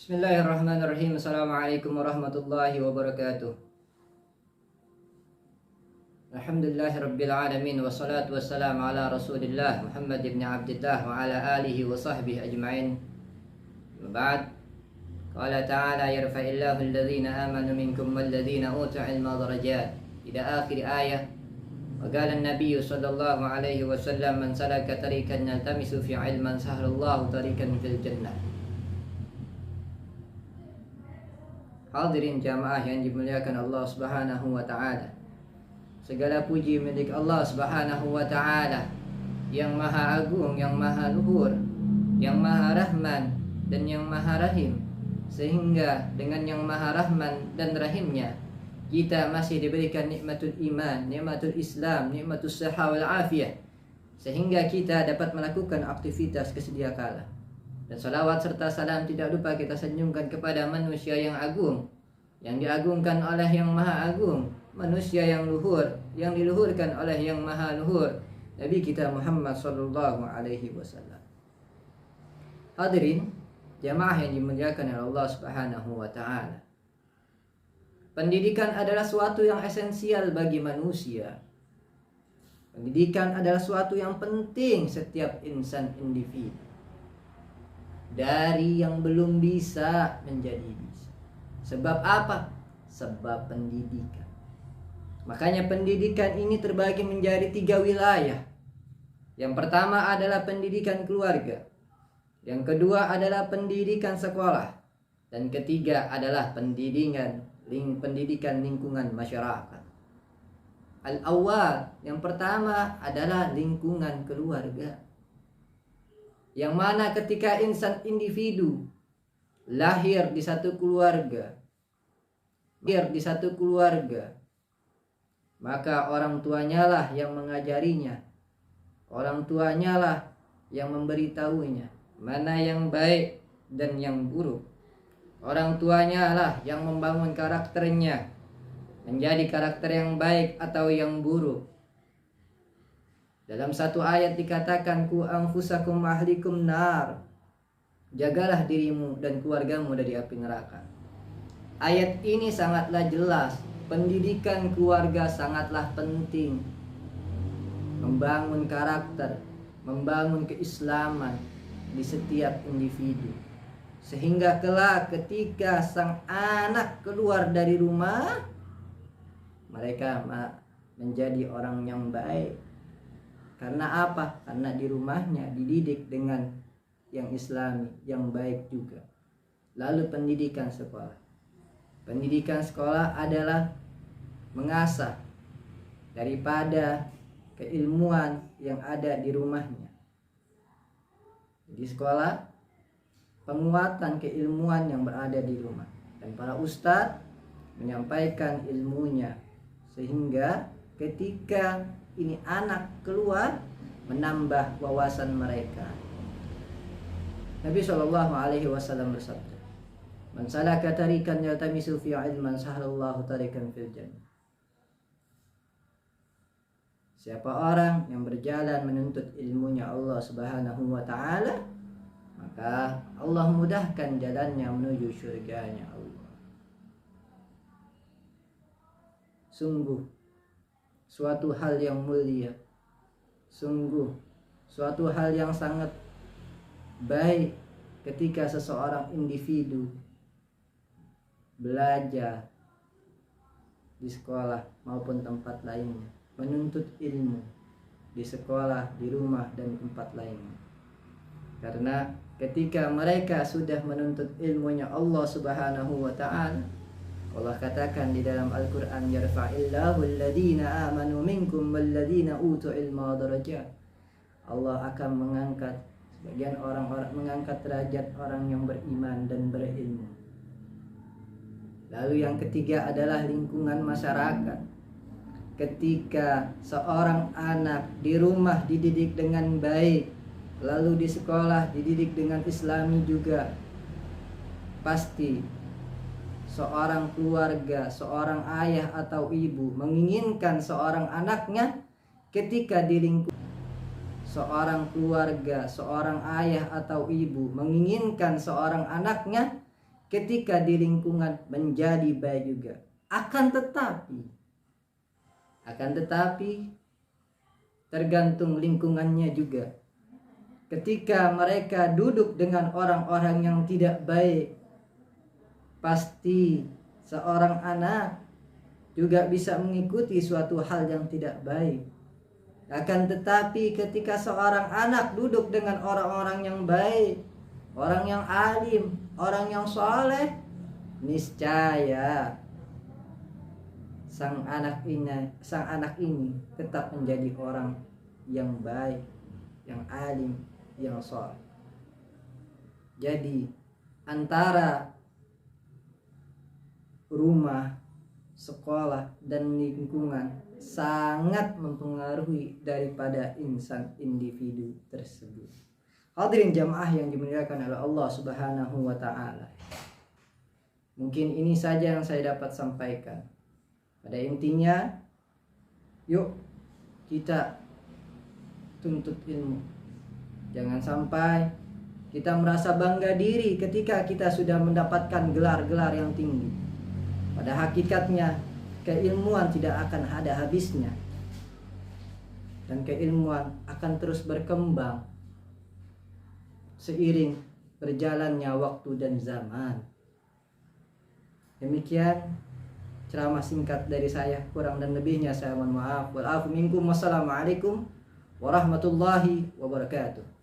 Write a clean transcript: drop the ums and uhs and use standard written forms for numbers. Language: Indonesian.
Bismillahirrahmanirrahim. Assalamualaikum warahmatullahi wabarakatuh. Alhamdulillahirabbil alamin wassalatu wassalamu ala Rasulillah Muhammad ibn Abdullah wa ala alihi wa sahbihi ajma'in. Ba'd. Qala ta'ala yarfa'illahu alladhina amanu minkum walladhina utul ilma darajat. Ila akhir ayah. Wa qala an-nabiy sallallahu alaihi wasallam man salaka tariqan yaltamisu fi ilman sahhalallahu tariqan fil jannah. Hadirin jamaah yang dimuliakan Allah Subhanahu wa taala. Segala puji milik Allah Subhanahu wa taala yang Maha Agung, yang Maha Luhur, yang Maha Rahman dan yang Maha Rahim. Sehingga dengan yang Maha Rahman dan Rahimnya kita masih diberikan nikmatul iman, nikmatul Islam, nikmatul sihah wal afiyah, sehingga kita dapat melakukan aktivitas kesedia kala. Dan salawat serta salam tidak lupa kita sanjungkan kepada manusia yang agung, yang diagungkan oleh yang maha agung, manusia yang luhur, yang diluhurkan oleh yang maha luhur, Nabi kita Muhammad sallallahu alaihi wasallam. Hadirin jamaah yang dimuliakan oleh Allah Subhanahu wa taala. Pendidikan adalah suatu yang esensial bagi manusia. Pendidikan adalah suatu yang penting setiap insan individu. Dari yang belum bisa menjadi bisa. Sebab apa? Sebab pendidikan. Makanya pendidikan ini terbagi menjadi 3 wilayah. Yang pertama adalah pendidikan keluarga. Yang kedua adalah pendidikan sekolah. Dan ketiga adalah pendidikan lingkungan masyarakat. Al-awwal, yang pertama adalah lingkungan keluarga. Yang mana ketika insan individu lahir di satu keluarga, maka orang tuanya lah yang mengajarinya, orang tuanya lah yang memberitahunya mana yang baik dan yang buruk. Orang tuanya lah yang membangun karakternya menjadi karakter yang baik atau yang buruk. Dalam satu ayat dikatakan ku anfusakum ahlikum nar. Jagalah dirimu dan keluargamu dari api neraka. Ayat ini sangatlah jelas. Pendidikan keluarga sangatlah penting. Membangun karakter, membangun keislaman di setiap individu. Sehingga kelak ketika sang anak keluar dari rumah, mereka menjadi orang yang baik. Karena apa? Karena di rumahnya dididik dengan yang islami, yang baik juga. Lalu pendidikan sekolah. Pendidikan sekolah adalah mengasah daripada keilmuan yang ada di rumahnya. Di sekolah, penguatan keilmuan yang berada di rumah. Dan para ustadz menyampaikan ilmunya. Sehingga ketika ini anak keluar menambah wawasan mereka. Nabi SAW bersabda, "Man salaka tariqan yaltamisu fi ilman sahhalallahu tariqan fil jannah." Siapa orang yang berjalan menuntut ilmunya Allah Subhanahu wa taala, maka Allah mudahkan jalannya menuju surganya Allah. Sungguh suatu hal yang mulia, sungguh suatu hal yang sangat baik ketika seseorang individu belajar di sekolah maupun tempat lainnya, menuntut ilmu di sekolah, di rumah dan tempat lainnya. Karena ketika mereka sudah menuntut ilmunya Allah Subhanahu wa taala, Allah katakan di dalam Al-Quran, yarfa'illahu alladhina amanu minkum walladhina utul ilma darajat. Allah akan mengangkat sebagian orang-orang, mengangkat derajat orang yang beriman dan berilmu. Lalu yang ketiga adalah lingkungan masyarakat. Ketika seorang anak di rumah dididik dengan baik, lalu di sekolah dididik dengan islami juga, pasti seorang keluarga, seorang ayah atau ibu menginginkan seorang anaknya ketika di lingkungan. Seorang keluarga, seorang ayah atau ibu menginginkan seorang anaknya ketika di lingkungan menjadi baik juga. Akan tetapi tergantung lingkungannya juga. Ketika mereka duduk dengan orang-orang yang tidak baik, pasti seorang anak juga bisa mengikuti suatu hal yang tidak baik. Akan tetapi ketika seorang anak duduk dengan orang-orang yang baik, orang yang alim, orang yang soleh, niscaya sang anak ini tetap menjadi orang yang baik, yang alim, yang soleh. Jadi antara rumah, sekolah, dan lingkungan sangat mempengaruhi daripada insan individu tersebut. Hadirin jamaah yang dimuliakan oleh Allah Subhanahu wa taala. Mungkin ini saja yang saya dapat sampaikan. Pada intinya, yuk kita tuntut ilmu. Jangan sampai kita merasa bangga diri ketika kita sudah mendapatkan gelar-gelar yang tinggi. Pada hakikatnya, keilmuan tidak akan ada habisnya. Dan keilmuan akan terus berkembang seiring berjalannya waktu dan zaman. Demikian ceramah singkat dari saya, kurang dan lebihnya saya mohon maaf. Wal afu minkum. Wassalamualaikum warahmatullahi wabarakatuh.